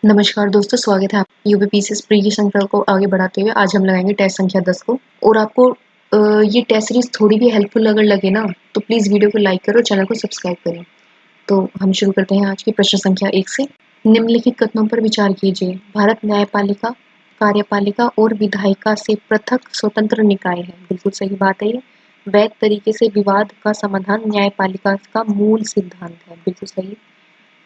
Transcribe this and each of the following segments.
नमस्कार दोस्तों, स्वागत है आप यूपीपीसीएस प्री की श्रृंखला को आगे बढ़ाते हुए। आज हम लगाएंगे टेस्ट संख्या 10 को। और आपको ये टेस्ट सीरीज थोड़ी भी हेल्पफुल अगर लगे ना तो प्लीज़ वीडियो को लाइक करो, चैनल को सब्सक्राइब करें। तो हम शुरू करते हैं आज की प्रश्न संख्या 1 से। निम्नलिखित कथनों पर विचार कीजिए। भारत न्यायपालिका, कार्यपालिका और विधायिका से पृथक स्वतंत्र निकाय है। बिल्कुल सही बात है ये। वैध तरीके से विवाद का समाधान न्यायपालिका का मूल सिद्धांत है। बिल्कुल सही।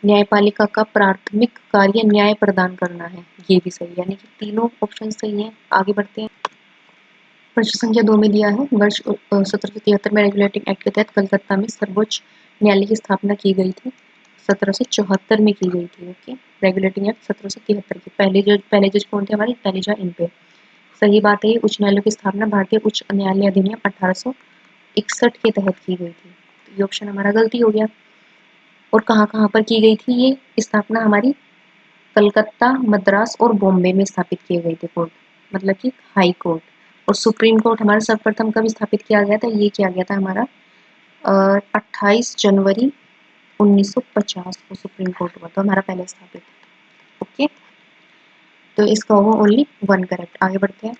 न्यायपालिका का प्राथमिक कार्य न्याय प्रदान करना है। ये भी सही, यानी कि तीनों ऑप्शन सही हैं। आगे बढ़ते हैं। प्रश्न संख्या 2 में दिया है, वर्ष 1773 में रेगुलेटिंग एक्ट के तहत कलकत्ता में सर्वोच्च न्यायालय की स्थापना की गई थी। 1774 में की गई थी। ओके, रेगुलेटिंग एक्ट 1773 की। पहले जज कौन थे हमारे? पहले इन पे। सही बात है। उच्च न्यायालय की स्थापना भारतीय उच्च न्यायालय अधिनियम 1861 के तहत की गई थी। तो ये ऑप्शन हमारा गलती हो गया। और कहाँ कहाँ पर की गई थी ये स्थापना हमारी? कलकत्ता, मद्रास और बॉम्बे में स्थापित किए गए थे कोर्ट, मतलब कि हाई कोर्ट। और सुप्रीम कोर्ट हमारा सर्वप्रथम कब स्थापित किया गया था? ये किया गया था हमारा 28 जनवरी 1950 को सुप्रीम कोर्ट हुआ था हमारा पहले स्थापित। ओके, तो इसका होगा ओनली 1 करेक्ट। आगे बढ़ते हैं।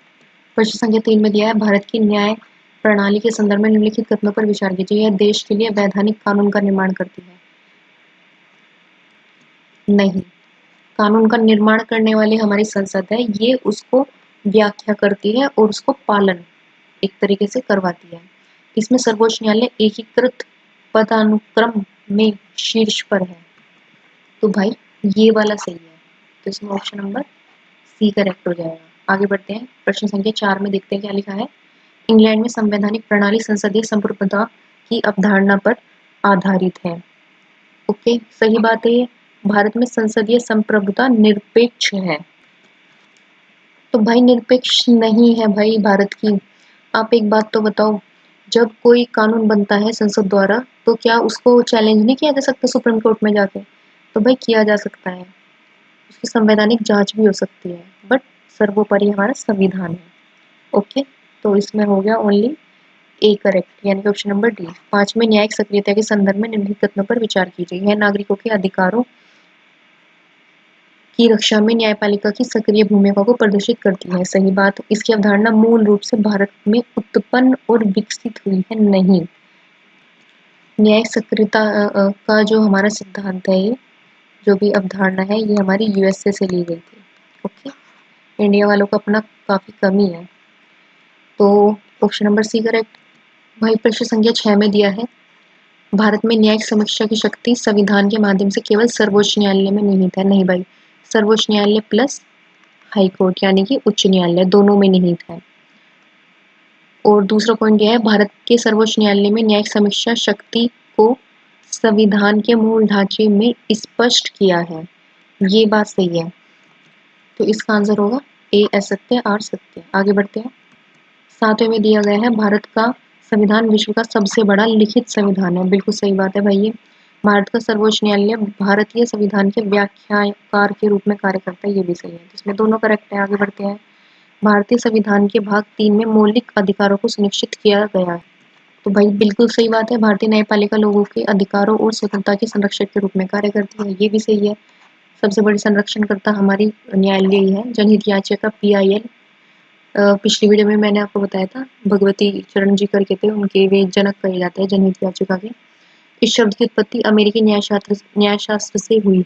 प्रश्न संख्या 3 में दिया है, भारत की न्याय प्रणाली के संदर्भ में निम्नलिखित कथनों पर विचार कीजिए। यह देश के लिए वैधानिक कानून का निर्माण करती है। नहीं, कानून का निर्माण करने वाली हमारी संसद है, ये उसको व्याख्या करती है और उसको पालन एक तरीके से करवाती है। इसमें सर्वोच्च न्यायालय एकीकृत पदानुक्रम में शीर्ष पर है। तो भाई ये वाला सही है, तो इसमें ऑप्शन नंबर सी करेक्ट हो जाएगा। आगे बढ़ते हैं। प्रश्न संख्या 4 में देखते हैं क्या लिखा है। इंग्लैंड में संवैधानिक प्रणाली संसदीय संप्रभुता की अवधारणा पर आधारित है। ओके, सही बात है। भारत में संसदीय संप्रभुता निरपेक्ष है। तो भाई निरपेक्ष नहीं है भाई भारत की। आप एक बात तो बताओ, जब कोई कानून बनता है संसद द्वारा तो क्या उसको चैलेंज नहीं किया जा सकता सुप्रीम कोर्ट में जाके? तो भाई किया जा सकता है, उसकी संवैधानिक जांच भी हो सकती है, बट सर्वोपरि हमारा संविधान है। ओके, तो इसमें हो गया ओनली ए करेक्ट, यानी कि ऑप्शन नंबर डी। 5 में न्यायिक सक्रियता के संदर्भ में निम्नलिखित कथनों पर विचार कीजिए। यह नागरिकों के अधिकारों की रक्षा में न्यायपालिका की सक्रिय भूमिका को प्रदर्शित करती है। सही बात। इसकी अवधारणा मूल रूप से भारत में उत्पन्न और विकसित हुई है। नहीं, न्यायिक सक्रियता का जो हमारा सिद्धांत है, ये जो भी अवधारणा है, ये हमारी यूएसए से ली गई थी। ओके, इंडिया वालों को अपना काफी कमी है। तो ऑप्शन नंबर सी करेक्ट। भाई प्रश्न संख्या 6 में दिया है, भारत में न्यायिक समीक्षा की शक्ति संविधान के माध्यम से केवल सर्वोच्च न्यायालय में निहित है। नहीं भाई, सर्वोच्च न्यायालय प्लस हाई कोर्ट यानी कि उच्च न्यायालय दोनों में निहित है। और दूसरा पॉइंट दिया है, भारत के सर्वोच्च न्यायालय में न्यायिक समीक्षा शक्ति को संविधान के मूल ढांचे में स्पष्ट किया है। ये बात सही है, तो इसका आंसर होगा ए असत्य आर सत्य। आगे बढ़ते हैं। 7वें में दिया गया है, भारत का संविधान विश्व का सबसे बड़ा लिखित संविधान है। बिल्कुल सही बात है भाई। ये भारत का सर्वोच्च न्यायालय भारतीय संविधान के व्याख्याकार के रूप में कार्य करता है। ये भी सही है, इसमें दोनों करेक्ट है। आगे बढ़ते हैं। भारतीय संविधान के भाग 3 में मौलिक अधिकारों को सुनिश्चित किया गया है। तो भाई बिल्कुल सही बात है, भारतीय न्यायपालिका लोगों के अधिकारों और स्वतंत्रता के संरक्षक के रूप में कार्य करती है। ये भी सही है। सबसे बड़ी संरक्षणकर्ता हमारी न्यायालय ही है। जनहित याचिका PIL, पिछली वीडियो में मैंने आपको बताया था, भगवती चरण जी करके थे, उनके वे जनक कहे जाते हैं जनहित याचिका के। इस शब्द की उत्पत्ति अमेरिकी न्यायशास्त्र से हुई।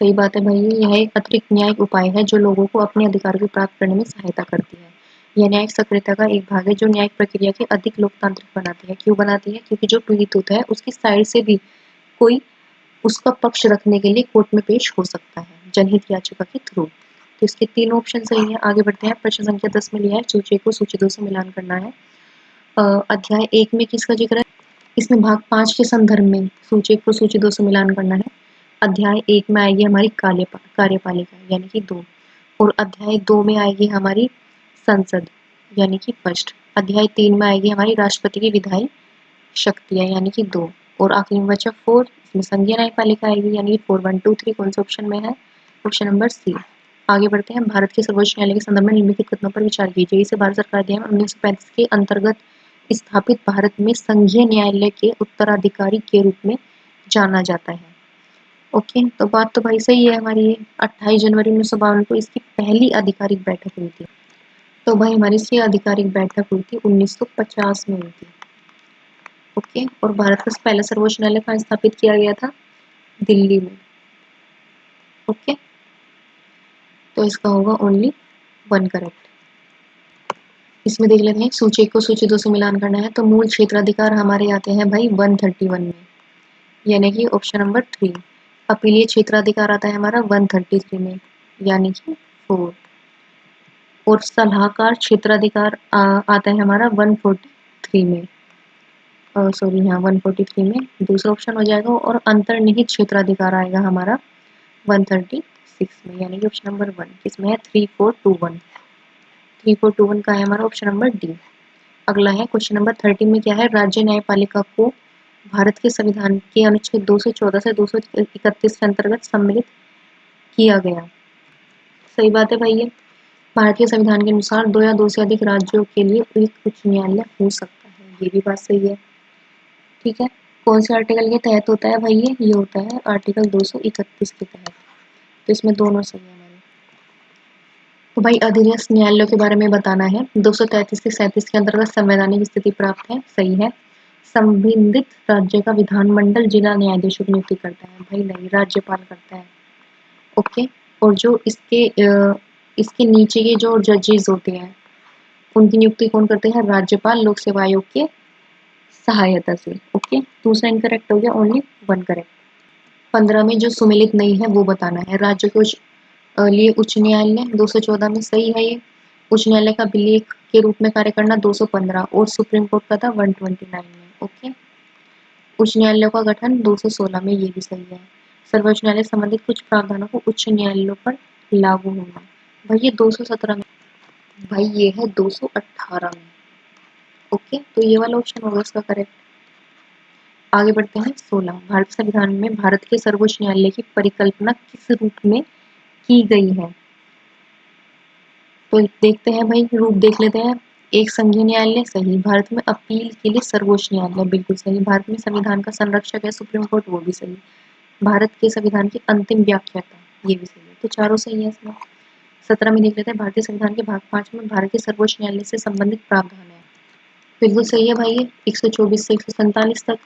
सही बात है भाई। यह एक अतिरिक्त न्यायिक उपाय है जो लोगों को अपने अधिकार को प्राप्त करने में सहायता करती है। यह न्यायिक सक्रियता का एक भाग है जो न्यायिक प्रक्रिया के अधिक लोकतांत्रिक बनाती है। क्यों बनाती है? क्योंकि जो पीड़ित होता है उसकी साइड से भी कोई उसका पक्ष रखने के लिए कोर्ट में पेश हो सकता है जनहित याचिका के थ्रू। तो इसके तीनों ऑप्शन सही है। आगे बढ़ते हैं। प्रश्न संख्या 10 में लिया है, सूची 1 को सूची 2 से मिलान करना है। अध्याय 1 में किसका जिक्र है? इसमें भाग 5 के संदर्भ में सूची 1 को सूची 2 से मिलान करना है। अध्याय 1 में आएगी हमारी कार्यपालिका यानी कि 2, और अध्याय 2 में आएगी हमारी संसद यानी कि फर्स्ट। अध्याय 3 में आएगी हमारी राष्ट्रपति की विधायी शक्तियां यानी कि 2, और आखिरी में बचा 4, इसमें संघीय न्यायपालिका आएगी यानी 4 1 2 3। कौन से ऑप्शन में है? Option number C. आगे बढ़ते हैं। भारत के सर्वोच्च न्यायालय के संदर्भ में निम्नलिखित कथनों पर विचार कीजिए। इसे भारत सरकार अधिनियम 1935 के अंतर्गत स्थापित भारत में संघीय न्यायालय के उत्तराधिकारी के रूप में जाना जाता है। ओके, तो बात तो भाई सही है हमारी। ये 28 जनवरी 1952 को इसकी पहली आधिकारिक बैठक हुई थी। तो भाई हमारी इसकी आधिकारिक बैठक हुई थी 1950 में हुई थी। ओके, और भारत का पहला सर्वोच्च न्यायालय कहाँ स्थापित किया गया था? दिल्ली में। ओके, तो इसका होगा ओनली वन करेक्ट। इसमें देख लेते हैं सूची 1 को सूची 2 से मिलान करना है, तो मूल क्षेत्राधिकार हमारे आते हैं भाई 131 में, यानी कि ऑप्शन नंबर 3। अपीलीय क्षेत्राधिकार आता है हमारा 133 में, यानी कि 4। और सलाहकार क्षेत्राधिकार आता है हमारा 143 में, सॉरी यहाँ 143 में दूसरा ऑप्शन हो जाएगा। और अंतर्निहित क्षेत्राधिकार आएगा हमारा 136 में, यानी कि ऑप्शन नंबर 1। किसमें है? 3421। 3421 का है हमारा ऑप्शन नंबर डी। अगला है क्वेश्चन नंबर 13 में क्या है? राज्य न्यायपालिका को भारत के संविधान के अनुच्छेद 214 से 231 के अंतर्गत सम्मिलित किया गया। सही बात है भाई। ये भारतीय संविधान के अनुसार 2 या 2 से अधिक राज्यों के लिए एक उच्च न्यायालय हो सकता है। ये भी बात सही है। ठीक है, कौन से आर्टिकल के तहत होता है भाई? ये होता है आर्टिकल 231 के तहत। तो इसमें दोनों सही है हमारे। तो भाई अधीनस्थ न्यायालयों के बारे में बताना है। 233 से 37 के अंतर्गत संवैधानिक स्थिति प्राप्त है। सही है। संबंधित राज्य का विधानमंडल जिला न्यायाधीशों की नियुक्ति करता है। भाई नहीं, राज्यपाल करता है। ओके, और जो इसके नीचे के जो जजेस होते हैं उनकी नियुक्ति कौन करते हैं? राज्यपाल, लोक सेवा आयोग के सहायता से। ओके, दूसरा इनकरेक्ट हो गया, ओनली वन करेक्ट। 15 में जो सुमेलित नहीं है वो बताना है। राज्य के लिए उच्च न्यायालय 214 में सही है ये। उच्च न्यायालय का विलेख के रूप में कार्य करना 215 और सुप्रीम कोर्ट का था 129 में। ओके, उच्च न्यायालयों का गठन 216 में, ये भी सही है। सर्वोच्च न्यायालय संबंधित कुछ प्रावधानों को उच्च न्यायालयों पर लागू होना, भाई ये 217 में। भाई ये है 218 में। ओके, तो ये वाला ऑप्शन होगा इसका करेक्ट। आगे बढ़ते हैं 16। भारत संविधान में भारत के सर्वोच्च न्यायालय की परिकल्पना किस रूप में की गई है? तो देखते हैं भाई, रूप देख लेते हैं। एक संघीय न्यायालय सही। भारत में अपील के लिए सर्वोच्च न्यायालय बिल्कुल सही। भारत में संविधान का संरक्षक है सुप्रीम कोर्ट, वो भी सही। भारत के संविधान की अंतिम व्याख्याता, ये भी सही है। तो चारों सही है इसमें। 17 में देख लेते हैं भारतीय संविधान के भाग 5 में भारत के सर्वोच्च न्यायालय से संबंधित प्रावधान है। बिल्कुल सही है भाई, ये 124 से 147 तक।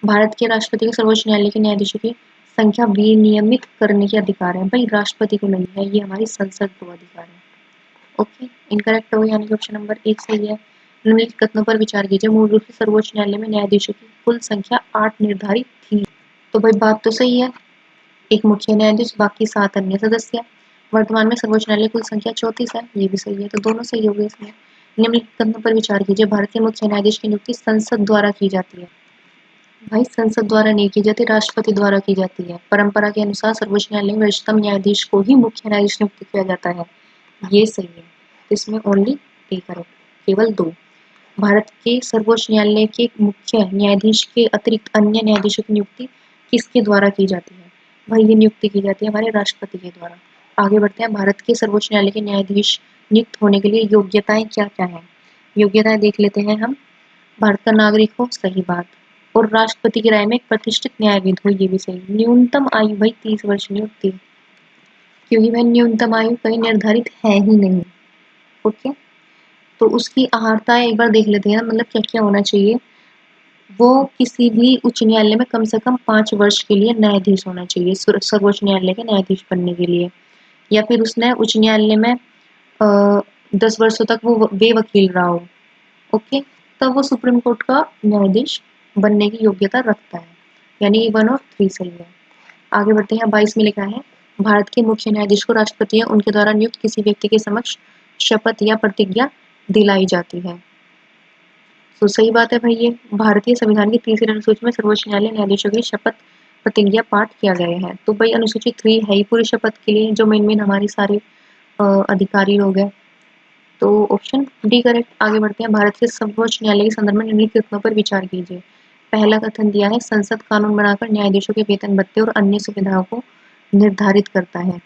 भारत के राष्ट्रपति को सर्वोच्च न्यायालय के न्यायाधीशों की संख्या विनियमित करने के अधिकार है। भाई राष्ट्रपति को नहीं है, ये हमारी संसद को अधिकार है। ओके, इनकरेक्ट हो, यानी कि ऑप्शन नंबर 1 सही है। निम्नलिखित कथनों पर विचार कीजिए। मूल रूप से सर्वोच्च न्यायालय में न्यायाधीशों की कुल संख्या 8 निर्धारित थी। तो भाई बात तो सही है, एक मुख्य न्यायाधीश, बाकी 7 अन्य सदस्य। वर्तमान में सर्वोच्च न्यायालय कुल संख्या 34 है, ये भी सही है। तो दोनों सही हो गए इसमें। निम्नलिखित कथनों पर विचार कीजिए। भारतीय मुख्य न्यायाधीश की नियुक्ति संसद द्वारा की जाती है। भाई संसद द्वारा नहीं की जाती, राष्ट्रपति द्वारा की जाती है। परंपरा के अनुसार सर्वोच्च न्यायालय में वरिष्ठतम न्यायाधीश को ही मुख्य न्यायाधीश नियुक्त किया जाता है, ये सही है। तो इसमें ओनली ए करेक्ट, केवल 2। भारत के सर्वोच्च न्यायालय के मुख्य न्यायाधीश के अतिरिक्त अन्य न्यायाधीशों की नियुक्ति किसके द्वारा की जाती है? भाई ये नियुक्ति की जाती है हमारे राष्ट्रपति के द्वारा। आगे बढ़ते हैं। भारत के सर्वोच्च न्यायालय के न्यायाधीश नियुक्त होने के लिए योग्यताएं क्या क्या है? योग्यताएं देख लेते हैं हम। भारत का नागरिक हो, सही बात। और राष्ट्रपति की राय में एक प्रतिष्ठित न्यायविद हो, ये भी सही। न्यूनतम आयु भाई 30 वर्ष नहीं होती, क्योंकि वह न्यूनतम आयु कहीं निर्धारित है ही नहीं। ओके, तो उसकी अहर्ता एक बार देख लेते हैं, मतलब क्या क्या होना चाहिए। वो किसी भी उच्च न्यायालय में कम से कम 5 वर्ष के लिए न्यायाधीश होना चाहिए, सर्वोच्च न्यायालय के न्यायाधीश बनने के लिए। या फिर उसने उच्च न्यायालय में 10 वर्षों तक वो बेवकील रहा हो। ओके, तब वो सुप्रीम कोर्ट का न्यायाधीश बनने की योग्यता रखता है, यानी 1 और 3 सही है। आगे बढ़ते हैं। 22 में लिखा है भारत के मुख्य न्यायाधीश को राष्ट्रपति या उनके द्वारा नियुक्त किसी व्यक्ति के समक्ष शपथ या प्रतिज्ञा दिलाई जाती है। तो सही बात है भाई, ये भारतीय संविधान की तीसरी अनुसूची में सर्वोच्च न्यायालय न्यायाधीशों की शपथ प्रतिज्ञा पाठ किया गया है। तो भाई अनुसूची 3 है ही पूरी शपथ के लिए, जो मेन हमारे सारे अधिकारी लोग हैं। तो ऑप्शन डी करेक्ट। आगे बढ़ते हैं। भारत के सर्वोच्च न्यायालय के संदर्भ में निम्नलिखित कथनों पर विचार कीजिए। पहला कथन दिया है संसद कानून बनाकर न्यायाधीशों के वेतन भत्ते और अन्य सुविधाओं को निर्धारित करता है।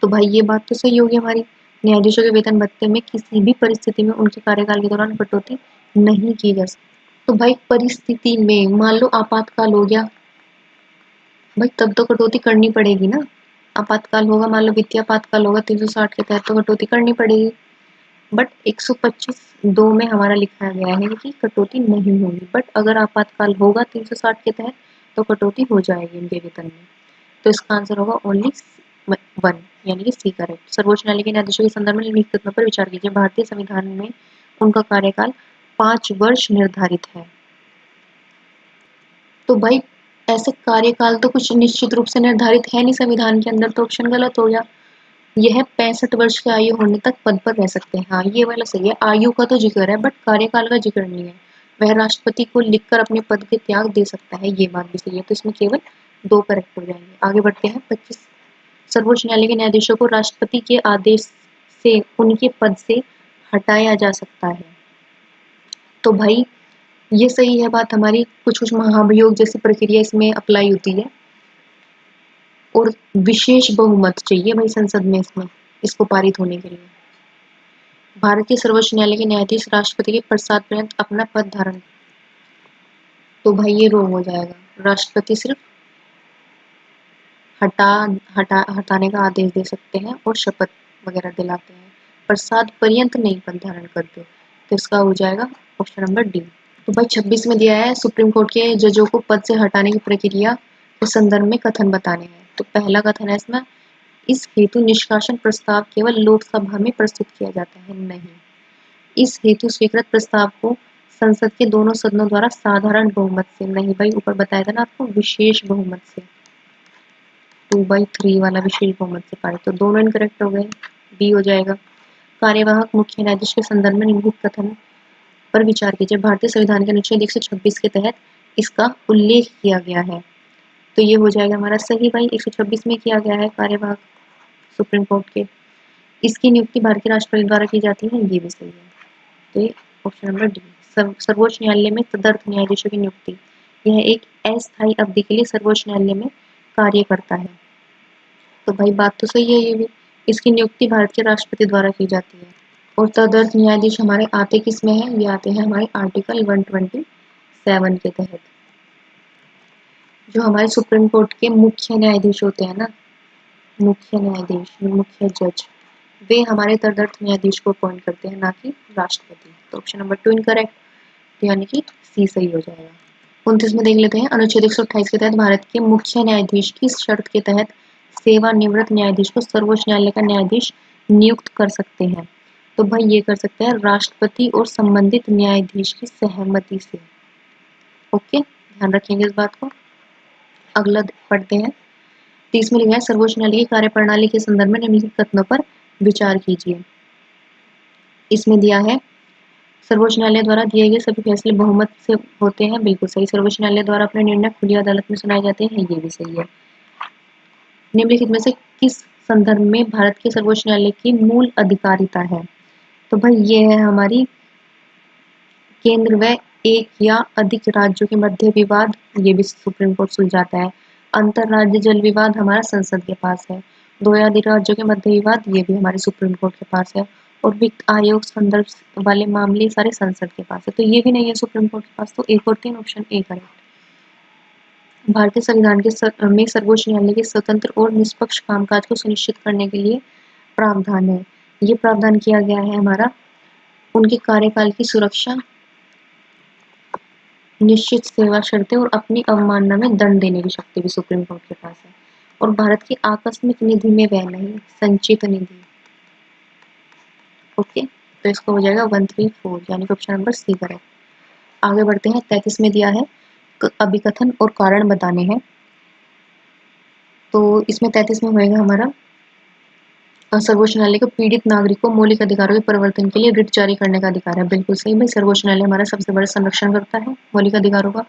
तो भाई ये बात तो सही होगी हमारी। न्यायाधीशों के वेतन भत्ते में किसी भी परिस्थिति में उनके कार्यकाल के दौरान कटौती नहीं की जा सकती। तो भाई परिस्थिति में मान लो आपातकाल हो गया, भाई तब तो कटौती करनी पड़ेगी ना। आपातकाल होगा, मान लो वित्तीय आपातकाल होगा 360 के तहत, तो कटौती करनी पड़ेगी। बट 125 दो में हमारा लिखा गया है कि कटौती नहीं होगी, बट अगर आपातकाल होगा 360 के तहत तो कटौती हो जाएगी उनके वेतन में। तो इसका आंसर होगा ओनली 1, यानी कि सी करेक्ट। सर्वोच्च न्यायालय के न्यायाधीशों के संदर्भ में निम्नलिखित कथनों पर विचार कीजिए। भारतीय संविधान में उनका कार्यकाल 5 वर्ष निर्धारित है। तो भाई ऐसे कार्यकाल तो कुछ निश्चित रूप से निर्धारित है नहीं संविधान के अंदर, तो ऑप्शन गलत हो गया। यह 65 वर्ष की आयु होने तक पद पर रह सकते हैं। हाँ ये वाला सही है, आयु का तो जिक्र है बट कार्यकाल का जिक्र नहीं है। वह राष्ट्रपति को लिखकर अपने पद के त्याग दे सकता है, ये बात भी सही है। तो इसमें केवल 2 करेक्ट हो जाएंगे। आगे बढ़ते हैं 25। सर्वोच्च न्यायालय के न्यायाधीशों को राष्ट्रपति के आदेश से उनके पद से हटाया जा सकता है। तो भाई ये सही है बात हमारी, कुछ कुछ महाभियोग जैसी प्रक्रिया इसमें अप्लाई होती है और विशेष बहुमत चाहिए भाई संसद में इसमें, इसको पारित होने के लिए। भारतीय सर्वोच्च न्यायालय के न्यायाधीश राष्ट्रपति के प्रसाद पर्यंत अपना पद धारण। तो भाई ये रोंग हो जाएगा। राष्ट्रपति सिर्फ हटाने का आदेश दे सकते हैं और शपथ वगैरह दिलाते हैं, प्रसाद पर्यंत नहीं पद धारण करते। तो इसका हो जाएगा ऑप्शन नंबर डी। तो भाई 26 में दिया है सुप्रीम कोर्ट के जजों को पद से हटाने की प्रक्रिया के संदर्भ में कथन बताने हैं। तो पहला कथन है इसमें, इस हेतु निष्कासन प्रस्ताव केवल लोकसभा में प्रस्तुत किया जाता है। नहीं, इस हेतु स्वीकृत प्रस्ताव को संसद के दोनों सदनों द्वारा साधारण बहुमत से, नहीं भाई ऊपर बताया था ना आपको विशेष बहुमत से, 2/3 वाला विशेष बहुमत से पारित। तो दोनों इनकरेक्ट हो गए, बी हो जाएगा। कार्यवाहक मुख्य न्यायाधीश के संदर्भ में निम्नलिखित कथन पर विचार कीजिए। भारतीय संविधान के अनुच्छेद 126 के तहत इसका उल्लेख किया गया है। तो ये हो जाएगा हमारा सही भाई, 126 में किया गया है कार्यवाहक सुप्रीम कोर्ट के। इसकी नियुक्ति भारतीय राष्ट्रपति द्वारा की जाती है, ये भी सही है। तो ये ऑप्शन नंबर डी। सर्वोच्च न्यायालय में तदर्थ न्यायाधीशों की नियुक्ति, यह एक अस्थायी अवधि के लिए सर्वोच्च न्यायालय में कार्य करता है। तो भाई बात तो सही है ये भी, इसकी नियुक्ति भारत के राष्ट्रपति द्वारा की जाती है। और तदर्थ न्यायाधीश हमारे आते किस में है, ये आते हैं हमारे आर्टिकल 127 के तहत। जो हमारे सुप्रीम कोर्ट के मुख्य न्यायाधीश होते हैं ना, मुख्य न्यायाधीश, मुख्य जज, वे हमारे तदर्थ न्यायाधीश को अपॉइंट करते हैं, ना कि राष्ट्रपति। तो ऑप्शन नंबर 2 इनकरेक्ट, तो यानी कि सी सही हो जाएगा। 29 में देख लेते हैं, अनुच्छेद 128 के तहत भारत के मुख्य न्यायाधीश की शर्त के तहत सेवानिवृत्त न्यायाधीश को सर्वोच्च न्यायालय का न्यायाधीश नियुक्त कर सकते हैं। तो भाई ये कर सकते हैं राष्ट्रपति और संबंधित न्यायाधीश की सहमति से। ओके, ध्यान रखेंगे इस बात को। अगला पढ़ते हैं। 30 में लिखा है, सर्वोच्च न्यायालय की कार्यप्रणाली के संदर्भ में निम्नलिखित कथनों पर विचार कीजिए। इसमें दिया है, सर्वोच्च न्यायालय द्वारा दिए गए सभी फैसले बहुमत से होते हैं, बिल्कुल सही। सर्वोच्च न्यायालय द्वारा अपने निर्णय खुली अदालत में सुनाए जाते हैं, ये भी सही है। निम्नलिखित में से किस संदर्भ में भारत के सर्वोच्च न्यायालय की मूल अधिकारिता है? तो भाई ये है हमारी केंद्र व एक या अधिक राज्यों के मध्य विवाद, ये भी सुप्रीम कोर्ट सुलझाता है। अंतरराज्य जल विवाद हमारा संसद के पास है। 2 या अधिक राज्यों के मध्य विवाद, ये भी हमारे सुप्रीम कोर्ट के पास है। और वित्त आयोग संदर्भ वाले मामले सारे संसद के पास है, तो ये भी नहीं है सुप्रीम कोर्ट के पास। तो 1 और 3 ऑप्शन ए करेक्ट। भारतीय संविधान के में सर्वोच्च न्यायालय के स्वतंत्र और निष्पक्ष कामकाज को सुनिश्चित करने के लिए प्रावधान है। ये प्रावधान किया गया है हमारा, उनके कार्यकाल की सुरक्षा, निश्चित सेवा शर्तें और अपनी अवमानना में दंड देने की शक्ति भी सुप्रीम कोर्ट के पास है। और भारत की आकस्मिक निधि में वह नहीं, संचित निधि। ओके, तो इसको हो जाएगा 134, यानी कि ऑप्शन नंबर सी करेक्ट। आगे बढ़ते हैं। 33 में दिया है अभिकथन और कारण बताने हैं। तो इसमें 33 में होएगा हमारा, सर्वोच्च न्यायालय को पीड़ित नागरिक को मौलिक अधिकारों के परिवर्तन के लिए रिट जारी करने का अधिकार है, बिल्कुल सही भाई। सर्वोच्च न्यायालय हमारा सबसे बड़ा संरक्षण करता है मौलिक अधिकारों का।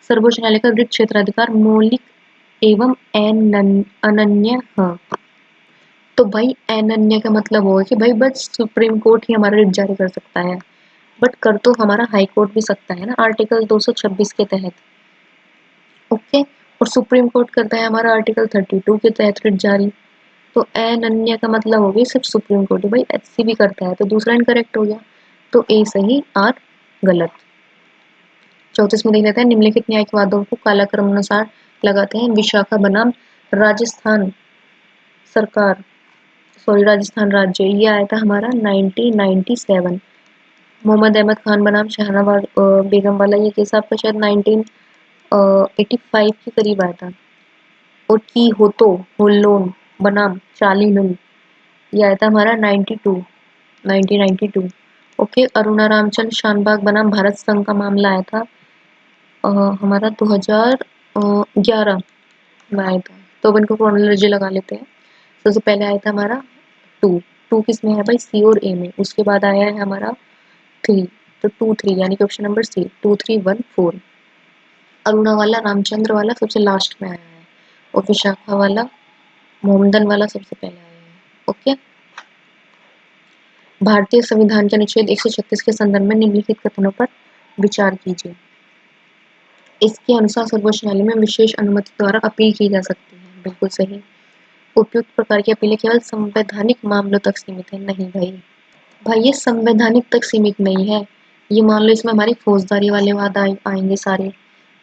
सर्वोच्च न्यायालय का रिट क्षेत्राधिकार मौलिक एवं अनन्य है। तो भाई अनन्य का मतलब होगा कि भाई बस सुप्रीम कोर्ट ही हमारा रिट जारी कर सकता है, बट कर तो हमारा हाई कोर्ट भी सकता है ना, आर्टिकल 226 के तहत। ओके, और सुप्रीम कोर्ट करता है हमारा आर्टिकल 32 के तहत रिट जारी। तो अनन्य का मतलब हो गया सिर्फ सुप्रीम कोर्ट, भाई एचसी भी करता है, तो दूसरा इनकरेक्ट हो गया। तो ए सही, आर गलत। 34 में देख लेते हैं, निम्नलिखित न्यायिक वादों को कालक्रम अनुसार लगाते हैं। विशाखा बनाम राजस्थान सरकार, सॉरी राजस्थान राज्य, ये आया था हमारा 1997। मोहम्मद अहमद खान बनाम शहनाबाज बेगम वाला, ये केस आपका शायद 1985 के करीब आया था। और की होतो होल्लोन बनाम शालीनल, ये आया था हमारा 1992। ओके, अरुणा रामचंद्र शानबाग बनाम भारत संघ का मामला आया था हमारा 2011 में आया था। तो अब इनको क्रोनोलॉजी लगा लेते हैं। सबसे पहले आया था हमारा टू किस में है भाई, सी और ए में। उसके बाद आया है हमारा 3, तो 2 3 यानी कि ऑप्शन नंबर सी 2314। अरुणा वाला रामचंद्र वाला सबसे लास्ट में आया है, और विशाखा वाला मोहम्मदन वाला सबसे पहले आया है। ओके, भारतीय संविधान के अनुच्छेद 136 के संदर्भ में निम्नलिखित कथनों पर विचार कीजिए। इसके अनुसार सर्वोच्च न्यायालय में विशेष अनुमति द्वारा अपील की जा सकती है। बिल्कुल सही। उपयुक्त प्रकार की अपीलें केवल संवैधानिक मामलों तक सीमित है। नहीं भाई, ये संवैधानिक तक सीमित नहीं है। ये मान लो इसमें हमारी फौजदारी वाले वाद आएंगे सारे,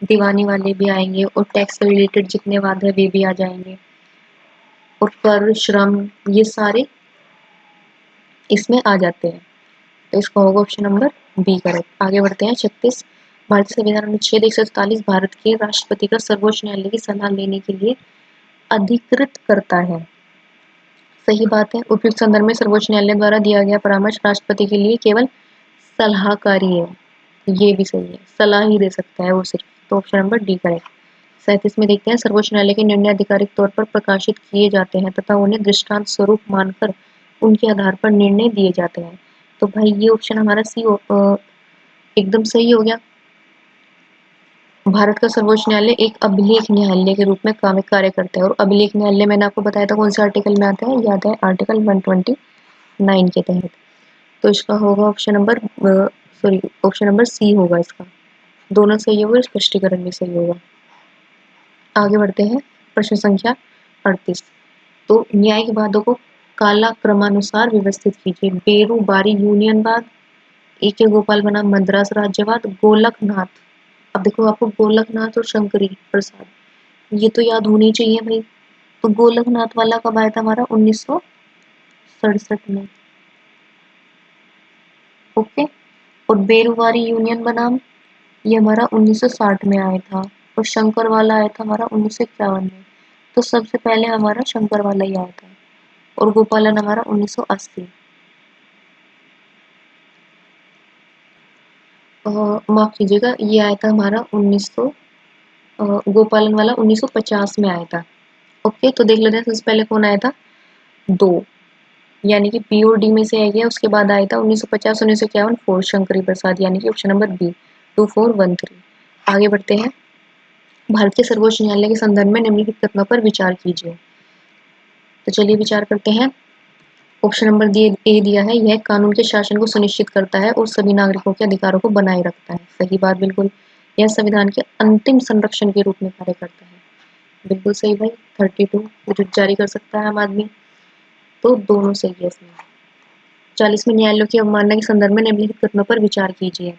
दीवानी वाले भी आएंगे, और टैक्स से रिलेटेड जितने वाद है वे भी आ जाएंगे, और कर श्रम ये सारे इसमें आ जाते हैं। तो इसका होगा ऑप्शन नंबर बी करेक्ट। आगे बढ़ते हैं 36। भारतीय संविधान अनुच्छेद 147 भारत के राष्ट्रपति का सर्वोच्च न्यायालय की सलाह लेने के लिए अधिकृत करता है। सही बात है। उपयुक्त संदर्भ में सर्वोच्च न्यायालय द्वारा दिया गया परामर्श राष्ट्रपति के लिए केवल सलाहकारी है। ये भी सही है, सलाह ही दे सकता है वो सिर्फ। तो ऑप्शन नंबर डी करेक्ट। 37 में देखते हैं, सर्वोच्च न्यायालय के निर्णय आधिकारिक तौर पर प्रकाशित किए जाते हैं तथा उन्हें दृष्टांत स्वरूप मानकर उनके आधार पर निर्णय दिए जाते हैं। तो भाई ये ऑप्शन हमारा सी एकदम सही हो गया। भारत का सर्वोच्च न्यायालय एक अभिलेख न्यायालय के रूप में कार्य करता है, और अभिलेख न्यायालय मैंने आपको बताया था कौन से आर्टिकल में आता है, याद है आर्टिकल 129 के तहत। तो इसका होगा option number option number C होगा इसका। दोनों सही होगा, स्पष्टीकरण भी सही होगा। आगे बढ़ते हैं, प्रश्न संख्या 38। तो न्यायिक वादों को कालक्रमानुसार व्यवस्थित कीजिए। बेरू बारी यूनियन वाद, ए के गोपाल बनाम मद्रास राज्यवाद, गोलकनाथ। अब देखो आपको गोलकनाथ और शंकरी प्रसाद ये तो याद होनी चाहिए भाई। तो गोलकनाथ वाला कब आया था हमारा 1967 में। ओके, और बेरुवारी यूनियन बनाम ये हमारा 1960 में आया था, और शंकर वाला आया था हमारा 1951 में। तो सबसे पहले हमारा शंकर वाला ही आया था, और गोपालन हमारा 1980। माफ कीजिएगा, ये आया था हमारा 1900 गोपालन वाला 1950 में आया था। ओके, तो देख लेते हैं सबसे पहले कौन आया था, 2 यानी कि पी और डी में से आ गया। उसके बाद आया था 1950 1951 4 शंकरी प्रसाद, यानी कि ऑप्शन नंबर बी 2413। आगे बढ़ते हैं, भारत के सर्वोच्च न्यायालय के संदर्भ में निम्नलिखित कथनों पर विचार कीजिए। तो चलिए विचार करते हैं। ऑप्शन नंबर ए दिया है, यह कानून के शासन को सुनिश्चित करता है और सभी नागरिकों के अधिकारों को बनाए रखता है। सही बात बिल्कुल। यह संविधान के अंतिम संरक्षण के रूप में कार्य करता है। बिल्कुल सही भाई। 32 रिट जारी कर सकता है आम आदमी। तो दोनों सही है इसमें। 40 में न्यायालयों की अवमानना के संदर्भ में निम्नलिखित कथनों पर विचार कीजिए।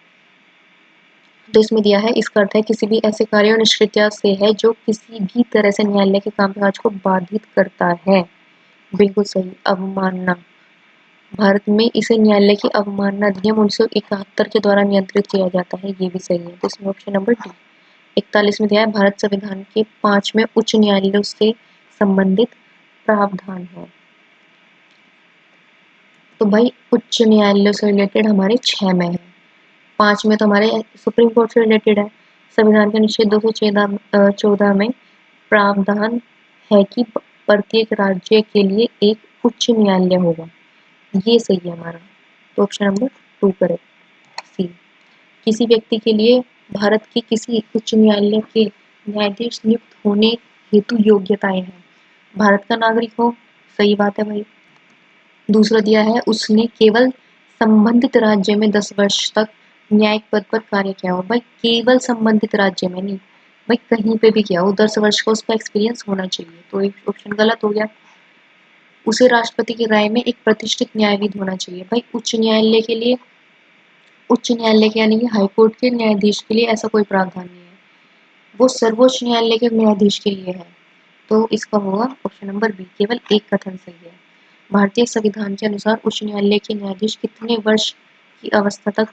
तो इसमें दिया है, इसका अर्थ है किसी भी ऐसे कार्य और निष्क्रियता से है जो किसी भी तरह से न्यायालय के कामकाज को बाधित करता है। बिल्कुल सही। अवमानना, भारत में इसे न्यायालय की अवमानना अधिनियम 1971 के द्वारा नियंत्रित किया जाता है। ये भी सही है। तो इसमें ऑप्शन नंबर डी। 41 में दिया है, भारत संविधान के 5वें उच्च न्यायालयों से संबंधित प्रावधान है। तो भाई उच्च न्यायालय से रिलेटेड हमारे 6 में है, 5 में तो हमारे सुप्रीम कोर्ट से रिलेटेड है। संविधान के अनुच्छेद 214 में प्रावधान है कि प्रत्येक राज्य के लिए एक उच्च न्यायालय होगा। ये सही है हमारा। तो ऑप्शन नंबर 2 करेक्ट सी। किसी व्यक्ति के लिए भारत के किसी उच्च न्यायालय के न्यायाधीश नियुक्त होने हेतु योग्यताएं हैं। भारत का नागरिक हो, सही बात है भाई। दूसरा दिया है, उसने केवल संबंधित राज्य में 10 वर्ष तक न्यायिक पद पर कार्य किया हो। भाई केवल संबंधित राज्य में नहीं, भाई कहीं पे भी किया हो, 10 वर्ष का उसका एक्सपीरियंस होना चाहिए। तो एक ऑप्शन गलत हो गया। उसे राष्ट्रपति की राय में एक प्रतिष्ठित न्यायविद होना चाहिए। भाई उच्च न्यायालय के लिए, उच्च न्यायालय के यानी कि हाईकोर्ट के न्यायाधीश के लिए ऐसा कोई प्रावधान नहीं है। वो सर्वोच्च न्यायालय के न्यायाधीश के लिए है। तो इसका होगा ऑप्शन नंबर बी, केवल एक कथन सही है। भारतीय संविधान के अनुसार उच्च न्यायालय के न्यायाधीश कितने वर्ष की अवस्था तक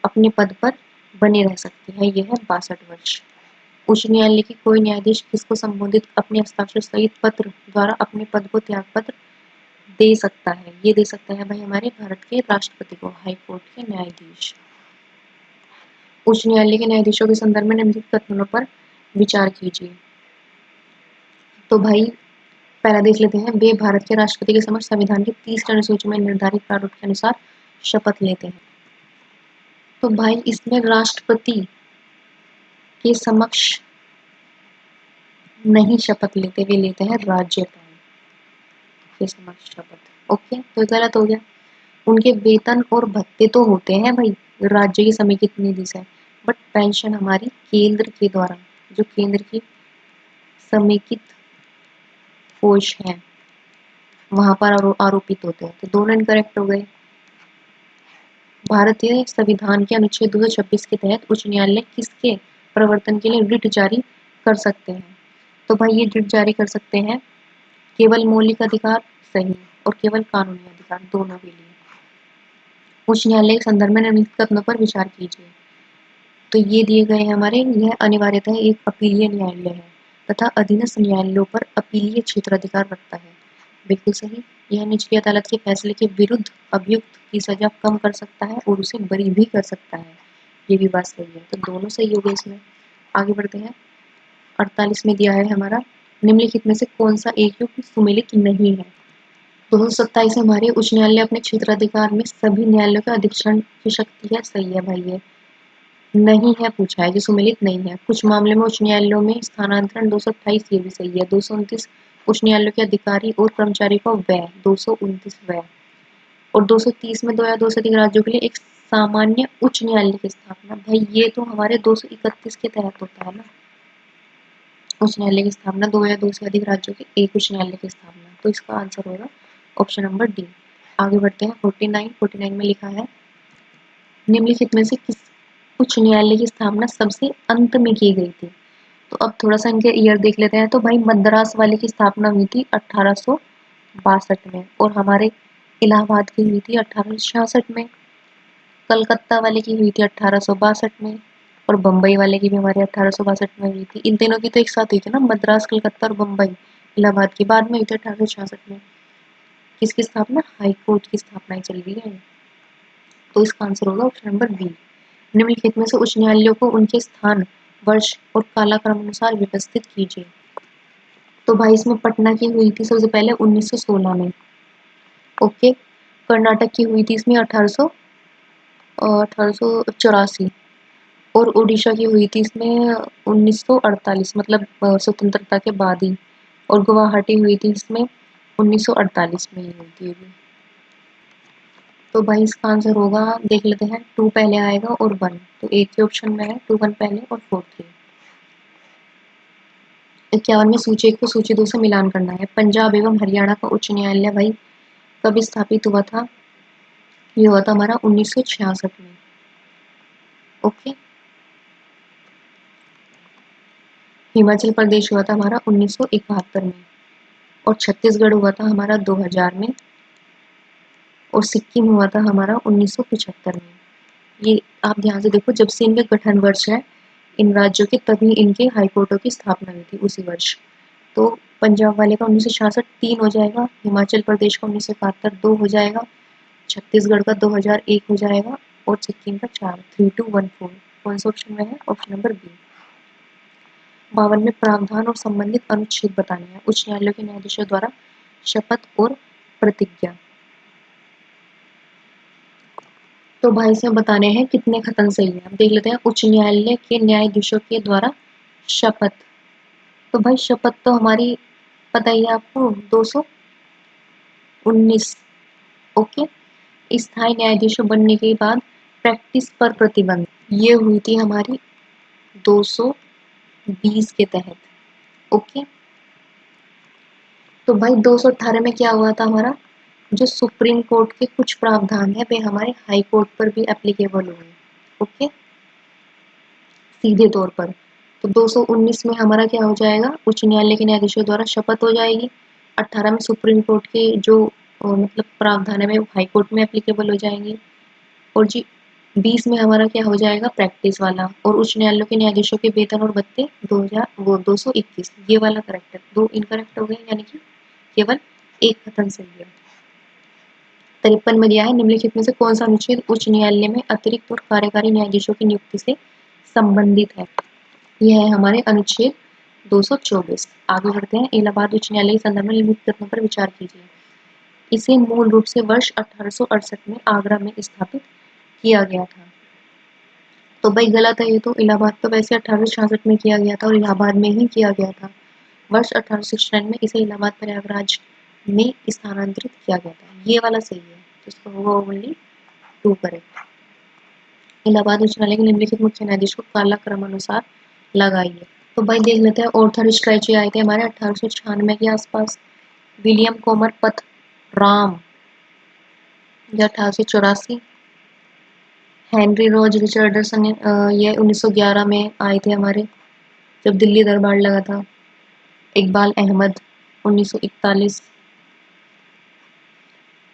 अपने पद पर बने रह सकते हैं? यह है 62 वर्ष। उच्च न्यायालय की कोई न्यायाधीश किसको संबोधित अपने हस्ताक्षर सहित पत्र द्वारा अपने पद को त्याग पत्र दे सकता है? ये दे सकता है भाई हमारे भारत के राष्ट्रपति को, हाई कोर्ट के न्यायाधीश। उच्च न्यायालय के न्यायाधीशों के संदर्भ में निम्नलिखित कथनों पर विचार कीजिए। तो भाई पहला देख लेते हैं, वे भारत के राष्ट्रपति के समक्ष संविधान की 30 अनुसूची में निर्धारित प्रारूप के अनुसार शपथ लेते हैं। तो भाई इसमें राष्ट्रपति के समक्ष नहीं शपथ लेते, वे लेते हैं राज्यपाल के समक्ष शपथ। ओके, तो गलत हो गया। उनके वेतन और भत्ते तो होते हैं भाई राज्य की समेकित निधि से, बट पेंशन हमारी केंद्र के द्वारा, जो केंद्र की समेकित कोष है वहां पर आरोपित होते हैं। तो दोनों इनकरेक्ट हो गए। भारतीय संविधान के अनुच्छेद 226 के तहत उच्च न्यायालय किसके प्रवर्तन के लिए रिट जारी कर सकते हैं? तो भाई ये रिट जारी कर सकते हैं केवल मौलिक अधिकार सही और केवल कानूनी अधिकार दोनों के लिए। उच्च न्यायालय के संदर्भ में निम्नलिखित कथनों पर विचार कीजिए। तो ये दिए गए हैं हमारे, यह अनिवार्यतः एक अपीलीय न्यायालय है तथा अधीनस्थ न्यायालयों पर अपीलीय क्षेत्राधिकार रखता है। बिल्कुल सही। यह निचली अदालत के फैसले के विरुद्ध अभियुक्त की सजा कम कर सकता है और उसे बरी भी कर सकता है। ये भी बात सही है। तो दोनों सही हो गए इसमें। आगे बढ़ते हैं। 48 में दिया है हमारा, निम्नलिखित में से कौन सा एक युक्त सुमेलित नहीं है? 227 हमारे, उच्च न्यायालय अपने क्षेत्राधिकार में सभी न्यायालयों का अधीक्षण की शक्ति है। सही है भाई, ये नहीं है पूछा है, जो सुमेलित नहीं है। कुछ मामले में उच्च न्यायालयों में स्थानांतरण 228, ये भी सही है। 229 उच्च न्यायालयों के अधिकारी और कर्मचारी को व्यय, 229 व्यय। और 230 में 2 या 2 से अधिक राज्यों के लिए एक सामान्य उच्च न्यायालय की स्थापना। भाई ये तो हमारे 231 के तहत होता है ना, उच्च न्यायालय की स्थापना 2 या 2 से अधिक राज्यों के एक उच्च न्यायालय की स्थापना। तो इसका आंसर होगा ऑप्शन नंबर डी। आगे बढ़ते हैं। 49 में लिखा है, निम्नलिखित में से किस उच्च न्यायालय की स्थापना सबसे अंत में की गई थी? तो अब थोड़ा सा इनके ईयर देख लेते हैं। तो भाई मद्रास वाले की स्थापना हुई थी 1862 में, और हमारे इलाहाबाद की हुई थी 1866 में। कलकत्ता वाले की हुई थी 1862 में, और बम्बई वाले की भी हमारे 1862 में हुई थी। इन तीनों की तो एक साथ हुई थी ना, मद्रास, कलकत्ता और बम्बई। इलाहाबाद की बाद में हुई थी 1866 में। किसकी स्थापना? हाई कोर्ट की स्थापना चल रही है। तो इसका आंसर होगा ऑप्शन नंबर बी। निम्नलिखित में से उच्च न्यायालयों को उनके स्थान, वर्ष और कालक्रम अनुसार व्यवस्थित कीजिए। तो भाई इसमें पटना की हुई थी सबसे पहले 1916 में। ओके, कर्नाटक की हुई थी इसमें 1884, और उड़ीसा की हुई थी इसमें 1948, मतलब स्वतंत्रता के बाद ही। और गुवाहाटी हुई थी इसमें 1948 में ही हुई थी अभी। तो भाई इसका आंसर होगा, देख लेते हैं, 2 पहले आएगा और 1। तो एक ही ऑप्शन में है 2, 1 पहले और 4, 3। 51 में सूची 1 को सूची 2 से मिलान करना है। पंजाब एवं हरियाणा का उच्च न्यायालय भाई कब स्थापित हुआ था? ये हुआ था हमारा 1966 में। ओके, हिमाचल प्रदेश हुआ था हमारा 1971 में, और छत्तीसगढ़ हुआ था हमारा 2000 में, और सिक्किम हुआ था हमारा 1975 में। ये आप ध्यान से देखो, जब से इनके गठन वर्ष है इन राज्यों के, तभी इनके हाईकोर्टों की स्थापना हुई थी उसी वर्ष। तो पंजाब वाले का 1966 3 हो जाएगा, हिमाचल प्रदेश का 1971 2 हो जाएगा, छत्तीसगढ़ का 2001 हो जाएगा, और सिक्किम का 4, 3, 2, 1, 4। कौन सा ऑप्शन में है? Option number B. 52 में प्रावधान और संबंधित अनुच्छेद बताने हैं। उच्च न्यायालय के न्यायाधीशों द्वारा शपथ और प्रतिज्ञा। तो भाई इसमें बताने हैं कितने कथन सही है। हम देख लेते हैं। उच्च न्यायालय के न्यायाधीशों के द्वारा शपथ। तो भाई शपथ तो हमारी पता ही है आपको, 219। ओके, स्थायी न्यायाधीशों बनने के बाद प्रैक्टिस पर प्रतिबंध, ये हुई थी हमारी 220 के तहत। ओके, तो भाई 218 में क्या हुआ था हमारा, जो सुप्रीम कोर्ट के कुछ प्रावधान है वे हमारे हाई कोर्ट पर भी एप्लीकेबल हुए। ओके, सीधे तौर पर। तो 219 में हमारा क्या हो जाएगा, उच्च न्यायालय के न्यायाधीशों द्वारा शपथ हो जाएगी। 18 में सुप्रीम कोर्ट के जो मतलब प्रावधान है वो हाई कोर्ट में एप्लीकेबल हो जाएंगे। और जी 20 में हमारा क्या हो जाएगा, प्रैक्टिस वाला। और उच्च न्यायालयों के न्यायाधीशों के वेतन और भत्ते 221, ये वाला करेक्ट है। 2 इनकरेक्ट हो गए, यानी कि केवल एक कथन सही है। 53 में दिया है, निम्नलिखित में से कौन सा अनुच्छेद उच्च न्यायालय में अतिरिक्त और कार्यकारी न्यायाधीशों की नियुक्ति से संबंधित है। यह है हमारे अनुच्छेद 224। आगे बढ़ते हैं। इलाहाबाद उच्च न्यायालय के संदर्भ में निम्नलिखित कथनों पर विचार कीजिए। इसे मूल रूप से वर्ष 1868 में आगरा में स्थापित किया गया था। तो भाई गलत है ये तो। इलाहाबाद तो वैसे 1866 में किया गया था और इलाहाबाद में ही किया गया था। वर्ष 1869 में इसे इलाहाबाद प्रयागराज में स्थानांतरित किया गया था। ये वाला सही है, तो इसका होगा ओनली 2 करेक्ट। इलाहाबाद उच्च न्यायालय के निम्नलिखित मुख्य न्यायाधीश को कालक्रमानुसार लगाइए। तो भाई देख लेते हैं। ऑर्थर स्ट्रेची आए थे हमारे 1896 के आसपास। विलियम कोमर पथ राम 1884। हेनरी रॉज रिचर्डसन ये 1911 में आए थे हमारे, जब दिल्ली दरबार लगा था। इकबाल अहमद 1941।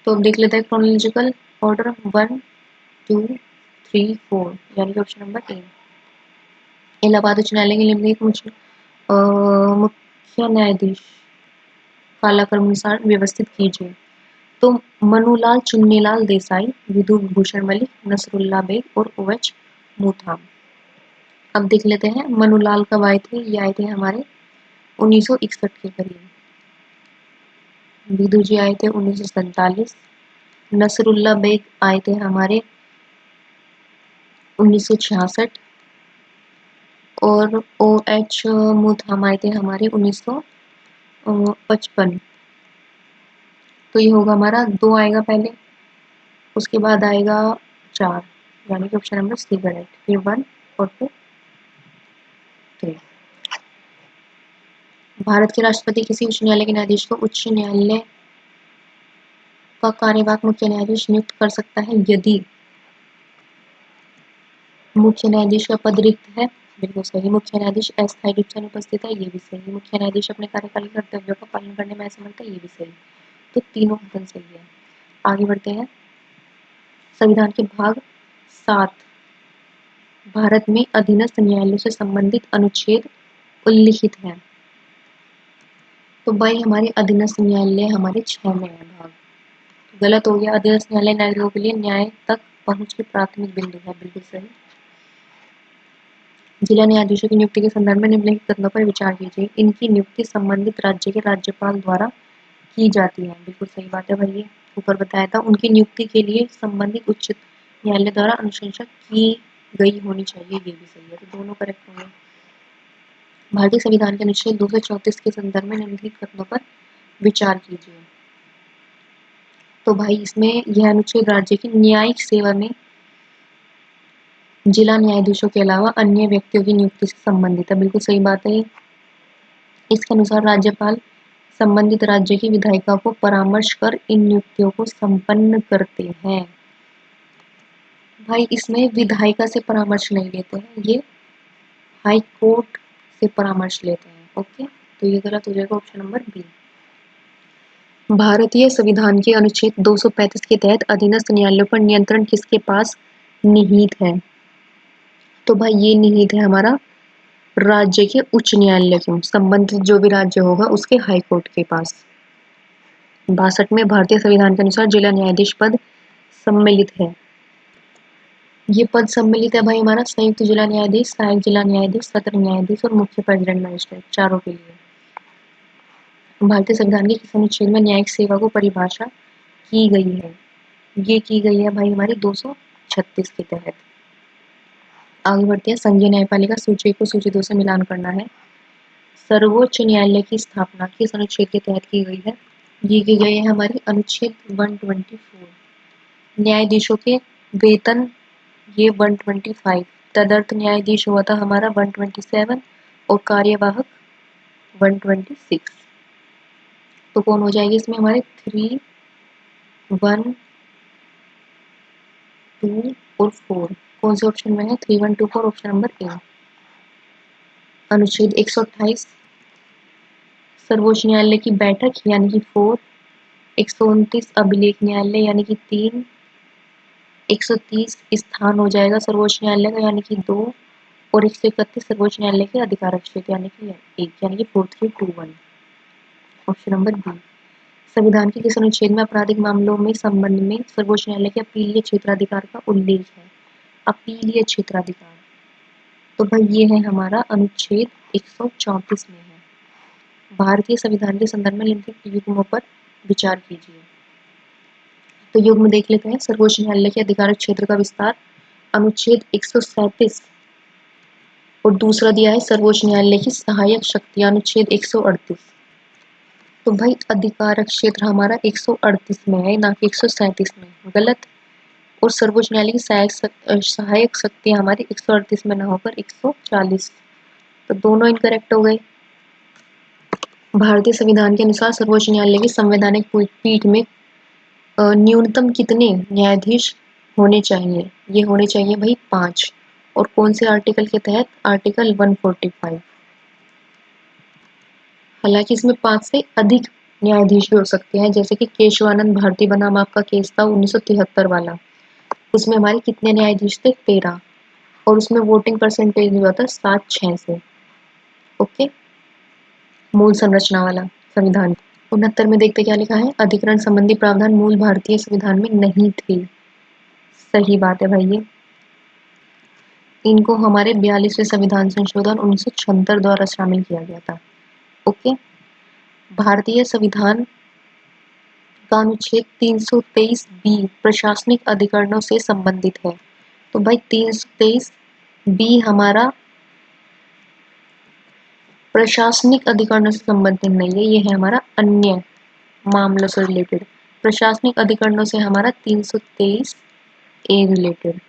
तो अब देख लेते हैं क्रोनोलॉजिकल ऑर्डर 1 2 3 4, यानी कि ऑप्शन नंबर ए। इलाहाबाद उच्च न्यायालय के निम्नलिखित मुख्य न्यायाधीश कालक्रम अनुसार व्यवस्थित कीजिए। तो मनुलाल चुन्नीलाल देसाई, विधु भूषण मलिक, नसरुल्ला बेग और OH मूथाम। अब देख लेते हैं मनुलाल कब आए थे। ये आए थे हमारे 1961 के करीब। विधु जी आए थे 1947। नसरुल्ला बेग आए थे हमारे 1966 और OH मूथाम आए थे हमारे 1955। तो ये होगा हमारा 2 आएगा पहले, उसके बाद आएगा 4, यानी कि ऑप्शन नंबर सी करेक्ट। फिर 1 और फिर 3। भारत के राष्ट्रपति किसी उच्च न्यायालय के न्यायाधीश को उच्च न्यायालय का कार्यवाहक मुख्य न्यायाधीश नियुक्त कर सकता है यदि मुख्य न्यायाधीश का पद रिक्त है। बिल्कुल सही। मुख्य न्यायाधीश अस्थायी रूप से अनुपस्थित है। ये भी सही। मुख्य न्यायाधीश अपने कार्यकालीन कर्तव्यों का पालन करने में असमर्थ है। ये भी सही। तो तीनों कथन सही है। आगे बढ़ते हैं। संविधान के भाग 7 भारत में अधीनस्थ न्यायालयों से संबंधित अनुच्छेद उल्लिखित है। तो भाई हमारे अधीनस्थ न्यायालय हमारे 6 में है भाग। गलत हो गया। अधीनस्थ न्यायालय नागरिकों के लिए न्याय तक पहुंच के प्राथमिक बिंदु है। बिल्कुल सही। जिला न्यायाधीशों की नियुक्ति के संदर्भ में निम्नलिखित कथनों पर विचार कीजिए। इनकी नियुक्ति संबंधित राज्य के राज्यपाल द्वारा की जाती है। बिल्कुल सही बात है भाई। ये ऊपर बताया था। उनकी नियुक्ति के लिए संबंधित उच्च न्यायालय द्वारा अनुशंसा की गई होनी चाहिए। ये भी सही है। तो दोनों करेक्ट होंगे। भारतीय संविधान के अनुच्छेद 234 के संदर्भ में निम्नलिखित कथनों पर विचार कीजिए। तो भाई इसमें यह अनुच्छेद राज्य की न्यायिक सेवा में जिला न्यायाधीशों के अलावा अन्य व्यक्तियों की नियुक्ति से संबंधित है। बिल्कुल सही बात है। इसके अनुसार राज्यपाल संबंधित राज्य की विधायिका को परामर्श कर इन नियुक्तियों को संपन्न करते हैं। भाई इसमें विधायिका से परामर्श नहीं लेते हैं, ये हाई कोर्ट से परामर्श लेते हैं। ओके, तो ये गलत हो जाएगा। Option number B. भारतीय संविधान के अनुच्छेद 235 के तहत अधीनस्थ न्यायालयों पर नियंत्रण किसके पास निहित है। तो भाई ये निहित है हमारा राज्य के उच्च न्यायालय के संबंधित जो भी राज्य होगा उसके हाई कोर्ट के पास। 62 में भारतीय संविधान के अनुसार जिला न्यायाधीश पद सम्मिलित है। ये पद सम्मिलित है भाई हमारा संयुक्त जिला न्यायाधीश, सहायक जिला न्यायाधीश, सत्र न्यायाधीश और मुख्य प्रेसिडेंट मजिस्ट्रेट, चारों के लिए। भारतीय संविधान के किस अनुच्छेद में न्यायिक सेवा को परिभाषा की गई है। ये की गई है भाई हमारी 236 के तहत। आगे बढ़ते हैं। संघीय न्यायपालिका सूची 1 को सूची 2 से मिलान करना है। सर्वोच्च न्यायालय की स्थापना किस अनुच्छेद के तहत की गई है। ये की गई है हमारी अनुच्छेद 124। न्यायाधीशों के वेतन ये 125। तदर्थ न्यायाधीश हुआ था हमारा 127 और कार्यवाहक 126। तो कौन हो जाएगी इसमें हमारे 3 1 2 और 4। कौन से ऑप्शन में है 3 1 2 4। Option number A. अनुच्छेद 128 सर्वोच्च न्यायालय की बैठक यानी कि 4, 129 अभिलेख न्यायालय यानी कि 3, 130 स्थान हो जाएगा सर्वोच्च न्यायालय का यानी कि 2 और 131 सर्वोच्च न्यायालय के अधिकारक क्षेत्र यानी कि 1 यानी कि 4321। Option number B. संविधान के किस अनुच्छेद में आपराधिक मामलों में संबंध में सर्वोच्च न्यायालय के अपीलीय क्षेत्राधिकार का उल्लेख है? अपीलीय क्षेत्राधिकार, तो भाई ये है हमारा अनुच्छेद 134 में है। भारतीय संविधान के संदर्भ में निम्नलिखित युग्मों पर विचार कीजिए। तो युग्म देख लेते हैं। सर्वोच्च न्यायालय के अधिकारक क्षेत्र का विस्तार अनुच्छेद 137 और दूसरा दिया है सर्वोच्च न्यायालय की सहायक शक्ति अनुच्छेद 138। तो भाई अधिकारक क्षेत्र हमारा 138 में है ना कि 137 में, गलत। और सर्वोच्च न्यायालय की सहायक शक्ति हमारी 138 में ना होकर 140, तो दोनों इनकरेक्ट हो गए। भारतीय संविधान के अनुसार सर्वोच्च न्यायालय की संवैधानिक पीठ में न्यूनतम कितने न्यायाधीश होने चाहिए? ये होने चाहिए भाई 5। और कौन से आर्टिकल के तहत? आर्टिकल 145। हालांकि इसमें 5 से अधिक न्यायाधीश भी हो सकते हैं, जैसे कि केशवानंद भारती बनाम आपका केस था 1973 वाला, उसमें हमारे कितने न्यायाधीश थे? 13। और उसमें वोटिंग परसेंटेज हुआ था 7-6 से। ओके, मूल संरचना वाला संविधान। 69 में देखते क्या लिखा है? अधिकरण संबंधी प्रावधान मूल भारतीय संविधान में नहीं थे। सही बात है भाई, ये इनको हमारे 42वें संविधान संशोधन 1976 द्वारा शामिल किया गया था। ओके, भारतीय संविधान का अनुच्छेद 323 बी प्रशासनिक अधिकरणों से संबंधित है। तो भाई 323 बी हमारा प्रशासनिक अधिकरणों से संबंधित नहीं है, ये है हमारा अन्य मामलों से रिलेटेड। प्रशासनिक अधिकरणों से हमारा 323 ए रिलेटेड।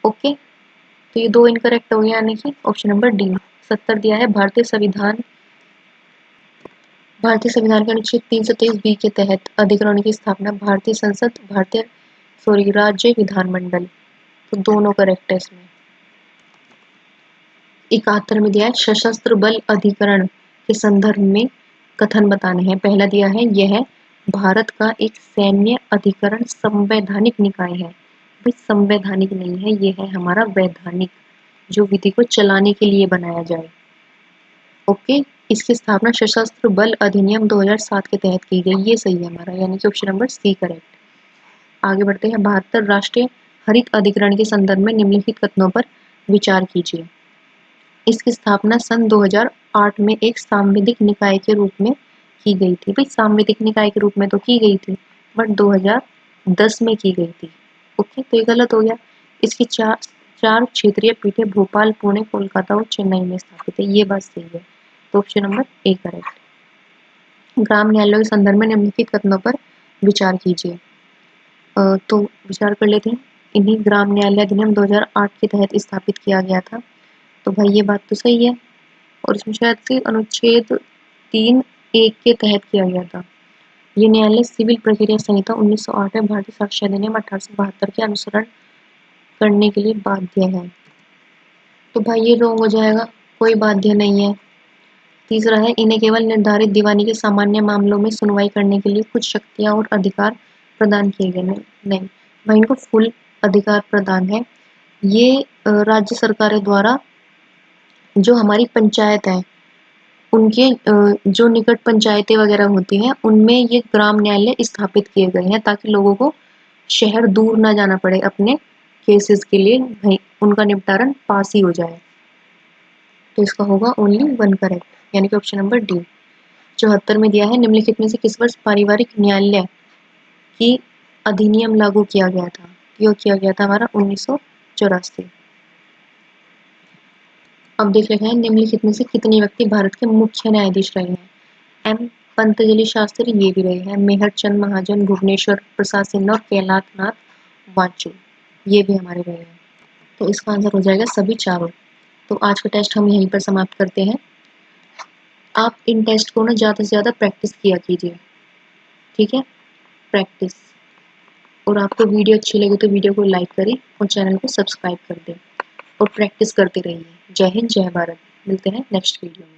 ओके, तो ये 2 इनकरेक्ट हो गया, यानी कि ऑप्शन नंबर डी। 70 दिया है भारतीय संविधान के अनुच्छेद 323 बी के तहत अधिकरणों की स्थापना भारतीय संसद राज्य विधानमंडल, तो दोनों करेक्ट है इसमें। 71 में दिया है सशस्त्र बल अधिकरण के संदर्भ में कथन बताने हैं। पहला दिया है यह भारत का एक सैन्य अधिकरण संवैधानिक निकाय है। भाई संवैधानिक नहीं है, ये है हमारा वैधानिक, जो विधि को चलाने के लिए बनाया जाए। ओके, इसकी स्थापना सशस्त्र बल अधिनियम 2007 के तहत की गई, ये सही है हमारा, यानी कि ऑप्शन नंबर सी करेक्ट। आगे बढ़ते हैं। 72 राष्ट्रीय हरित अधिकरण के संदर्भ में निम्नलिखित कथनों पर विचार कीजिए। इसकी स्थापना सन 2008 में एक सांविधिक निकाय के रूप में की गई थी। भाई सांविधिक निकाय के रूप में तो की गई थी, बट 2010 में की गई थी। ओके, तो ये गलत हो गया। इसकी चार क्षेत्रीय पीठें भोपाल, पुणे, कोलकाता और चेन्नई में स्थापित है, ये बात सही है, तो ऑप्शन नंबर ए करेक्ट। ग्राम न्यायालयों के संदर्भ में निम्नलिखित कथनों पर विचार कीजिए। तो विचार कर लेते हैं। इन्हीं ग्राम न्यायालय अधिनियम 2008 के तहत स्थापित किया गया था, तो भाई ये बात तो सही है। और इसमें शायद से अनुच्छेद 3(1) के तहत किया गया था। ये न्यायालय सिविल प्रक्रिया संहिता 1908 में भारतीय साक्ष्य अधिनियम 1872 के अनुसरण करने के लिए बाध्य है, तो भाई ये रॉन्ग हो जाएगा, कोई बाध्य नहीं है। तीसरा है इन्हें केवल निर्धारित दीवानी के सामान्य मामलों में सुनवाई करने के लिए कुछ शक्तियां और अधिकार प्रदान किए गए नहीं, भाई इनको फुल अधिकार प्रदान है। ये राज्य सरकारों द्वारा जो हमारी पंचायत है उनके जो निकट पंचायतें वगैरह होती हैं उनमें ये ग्राम न्यायालय स्थापित किए गए हैं, ताकि लोगों को शहर दूर ना जाना पड़े अपने केसेस के लिए, भाई उनका निपटारण पास ही हो जाए। तो इसका होगा ओनली 1 करेक्ट, यानी कि ऑप्शन नंबर डी। 74 में दिया है निम्नलिखित में से किस वर्ष पारिवारिक न्यायालय की अधिनियम लागू किया गया था? यो किया गया था हमारा 1984। अब देख लेते हैं निम्नलिखित में से कितने व्यक्ति भारत के मुख्य न्यायाधीश रहे हैं? एम पंतजलि शास्त्री, ये भी रहे हैं। मेहर चंद महाजन, भुवनेश्वर प्रसाद सिन्हा और कैलाश नाथ वांचू, ये भी हमारे रहे हैं। तो इसका आंसर हो जाएगा सभी चारों। तो आज का टेस्ट हम यहीं पर समाप्त करते हैं। आप इन टेस्ट को ना ज़्यादा से ज़्यादा प्रैक्टिस किया कीजिए, ठीक है, प्रैक्टिस। और आपको वीडियो अच्छी लगे तो वीडियो को लाइक करें और चैनल को सब्सक्राइब कर दें और प्रैक्टिस करते रहिए। जय हिंद, जय भारत। मिलते हैं नेक्स्ट वीडियो में।